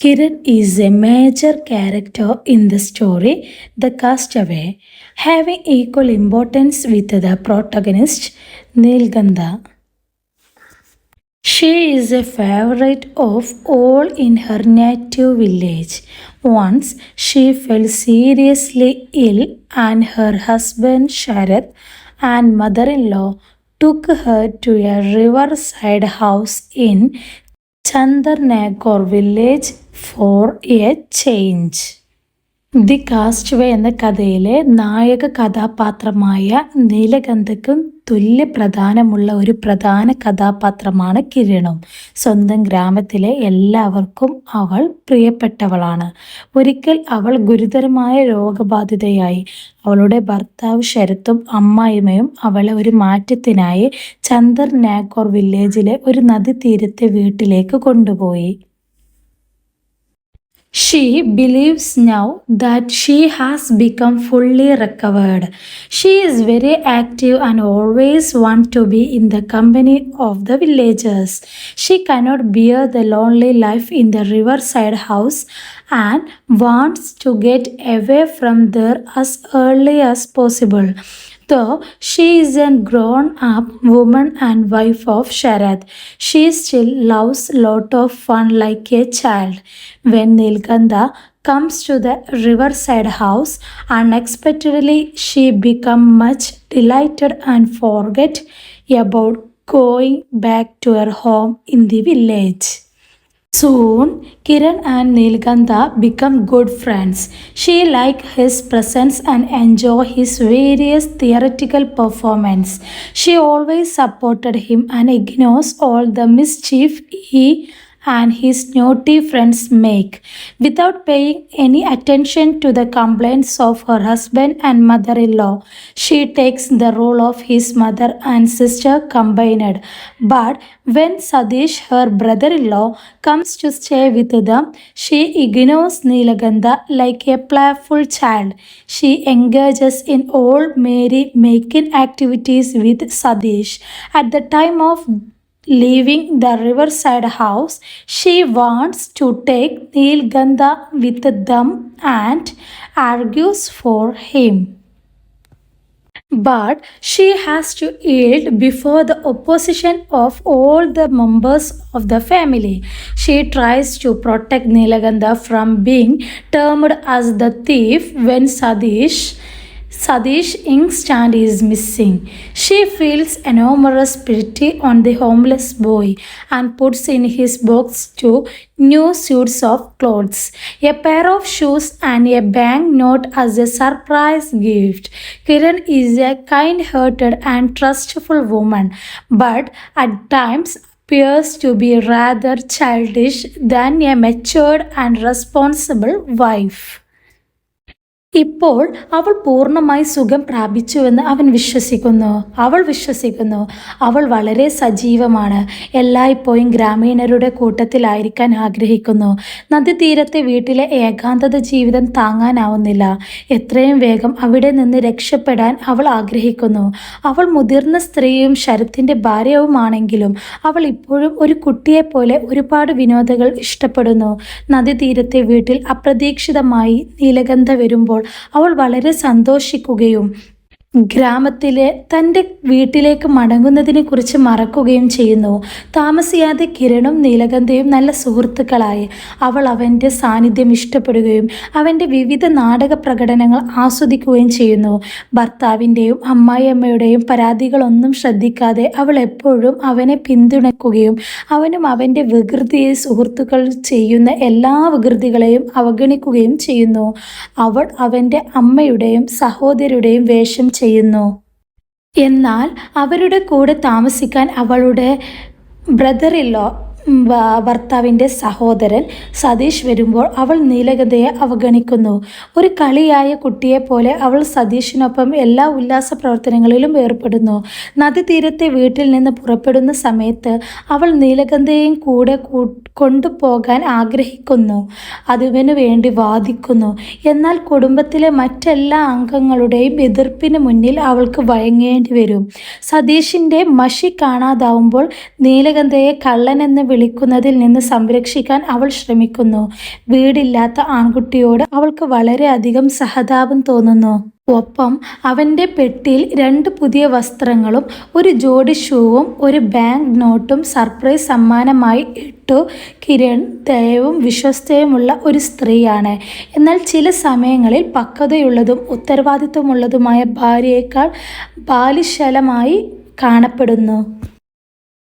Kiran is a major character in the story The Castaway, having equal importance with the protagonist Nilganda. She is a favorite of all in her native village. Once she fell seriously ill, and her husband Sharath and mother in law took her to a riverside house in Chandarnagor village for a change. The castaway എന്ന കഥയിലെ നായക കഥാപാത്രമായ നീലഗന്ധയ്ക്കും തുല്യ പ്രധാനമുള്ള ഒരു പ്രധാന കഥാപാത്രമാണ് കിരണും. സ്വന്തം ഗ്രാമത്തിലെ എല്ലാവർക്കും അവൾ പ്രിയപ്പെട്ടവളാണ്. ഒരിക്കൽ അവൾ ഗുരുതരമായ രോഗബാധിതയായി. അവളുടെ ഭർത്താവ് ശരത്തും അമ്മായിമ്മയും അവളെ ഒരു മാറ്റത്തിനായി ചന്ദർനാഗോർ വില്ലേജിലെ ഒരു നദീതീരത്തെ വീട്ടിലേക്ക് കൊണ്ടുപോയി. She believes now that she has become fully recovered. She is very active and always wants to be in the company of the villagers. She cannot bear the lonely life in the riverside house and wants to get away from there as early as possible. Though she is a grown-up woman and wife of Sharath, she still loves lot of fun like a child. When Nilganda comes to the riverside house, unexpectedly she becomes much delighted and forget about going back to her home in the village. Soon, Kiran and Nilganda become good friends. She likes his presence and enjoys his various theatrical performances. She always supported him and ignores all the mischief he and his naughty friends make. Without paying any attention to the complaints of her husband and mother-in-law, she takes the role of his mother and sister combined. But when Sadish, her brother-in-law, comes to stay with them, she ignores Nilaganda like a playful child. She engages in all merry-making activities with Sadish. At the time of leaving the riverside house, she wants to take Nilganda with them and argues for him. But she has to yield before the opposition of all the members of the family. She tries to protect Nilaganda from being termed as the thief when Sadish inkstand is missing. She feels enormous pity on the homeless boy and puts in his box 2 new suits of clothes, a pair of shoes and a banknote as a surprise gift. Kiran is a kind-hearted and trustful woman, but at times appears to be rather childish than a matured and responsible wife. ഇപ്പോൾ അവൾ പൂർണ്ണമായി സുഖം പ്രാപിച്ചുവെന്ന് അവൾ വിശ്വസിക്കുന്നു. അവൾ വളരെ സജീവമാണ്. എല്ലായ്പ്പോഴും ഗ്രാമീണരുടെ കൂട്ടത്തിലായിരിക്കാൻ ആഗ്രഹിക്കുന്നു. നദീതീരത്തെ വീട്ടിലെ ഏകാന്തത ജീവിതം താങ്ങാനാവുന്നില്ല. എത്രയും വേഗം അവിടെ നിന്ന് രക്ഷപ്പെടാൻ അവൾ ആഗ്രഹിക്കുന്നു. അവൾ മുതിർന്ന സ്ത്രീയും ശരത്തിൻ്റെ ഭാര്യവുമാണെങ്കിലും അവൾ ഇപ്പോഴും ഒരു കുട്ടിയെപ്പോലെ ഒരുപാട് വിനോദങ്ങൾ ഇഷ്ടപ്പെടുന്നു. നദീതീരത്തെ വീട്ടിൽ അപ്രതീക്ഷിതമായി നീലഗന്ധ വരുമ്പോൾ അവൾ വളരെ സന്തോഷിക്കുകയും ഗ്രാമത്തിലെ തൻ്റെ വീട്ടിലേക്ക് മടങ്ങുന്നതിനെ കുറിച്ച് മറക്കുകയും ചെയ്യുന്നു. താമസിയാതെ കിരണും നീലഗന്ധയും നല്ല സുഹൃത്തുക്കളായി. അവൾ അവൻ്റെ സാന്നിധ്യം ഇഷ്ടപ്പെടുകയും അവൻ്റെ വിവിധ നാടക പ്രകടനങ്ങൾ ആസ്വദിക്കുകയും ചെയ്യുന്നു. ഭർത്താവിൻ്റെയും അമ്മായിയമ്മയുടെയും പരാതികളൊന്നും ശ്രദ്ധിക്കാതെ അവൾ എപ്പോഴും അവനെ പിന്തുണയ്ക്കുകയും അവനും അവൻ്റെ വികൃതിയെ സുഹൃത്തുക്കൾ ചെയ്യുന്ന എല്ലാ വികൃതികളെയും അവഗണിക്കുകയും ചെയ്യുന്നു. അവൾ അവൻ്റെ അമ്മയുടെയും സഹോദരിയുടെയും വേഷം ചെയ്യുന്നു. എന്നാൽ അവരുടെ കൂടെ താമസിക്കാൻ അവളുടെ ബ്രദർ-ഇൻ-ലോ ഭർത്താവിൻ്റെ സഹോദരൻ സതീഷ് വരുമ്പോൾ അവൾ നീലഗന്ധയെ അവഗണിക്കുന്നു. ഒരു കളിയായ കുട്ടിയെപ്പോലെ അവൾ സതീഷിനൊപ്പം എല്ലാ ഉല്ലാസ പ്രവർത്തനങ്ങളിലും ഏർപ്പെടുന്നു. നദീതീരത്തെ വീട്ടിൽ നിന്ന് പുറപ്പെടുന്ന സമയത്ത് അവൾ നീലഗന്ധയെയും കൂടെ കൊണ്ടുപോകാൻ ആഗ്രഹിക്കുന്നു. അതിനു വേണ്ടി വാദിക്കുന്നു. എന്നാൽ കുടുംബത്തിലെ മറ്റെല്ലാ അംഗങ്ങളുടെയും എതിർപ്പിന് മുന്നിൽ അവൾക്ക് വഴങ്ങേണ്ടി വരും. സതീഷിൻ്റെ മഷി കാണാതാവുമ്പോൾ നീലഗന്ധയെ കള്ളനെന്ന് വിളിക്കുന്നതിൽ നിന്ന് സംരക്ഷിക്കാൻ അവൾ ശ്രമിക്കുന്നു. വീടില്ലാത്ത ആൺകുട്ടിയോട് അവൾക്ക് വളരെയധികം സഹതാപം തോന്നുന്നു. ഒപ്പം അവൻ്റെ പെട്ടിയിൽ 2 പുതിയ വസ്ത്രങ്ങളും ഒരു ജോഡി ഷൂവും ഒരു ബാങ്ക് നോട്ടും സർപ്രൈസ് സമ്മാനമായി ഇട്ടു. കിരൺ ദയവും വിശ്വസ്തയുമുള്ള ഒരു സ്ത്രീയാണ്. എന്നാൽ ചില സമയങ്ങളിൽ പക്വതയുള്ളതും ഉത്തരവാദിത്വമുള്ളതുമായ ഭാര്യയേക്കാൾ ബാലിശലമായി കാണപ്പെടുന്നു.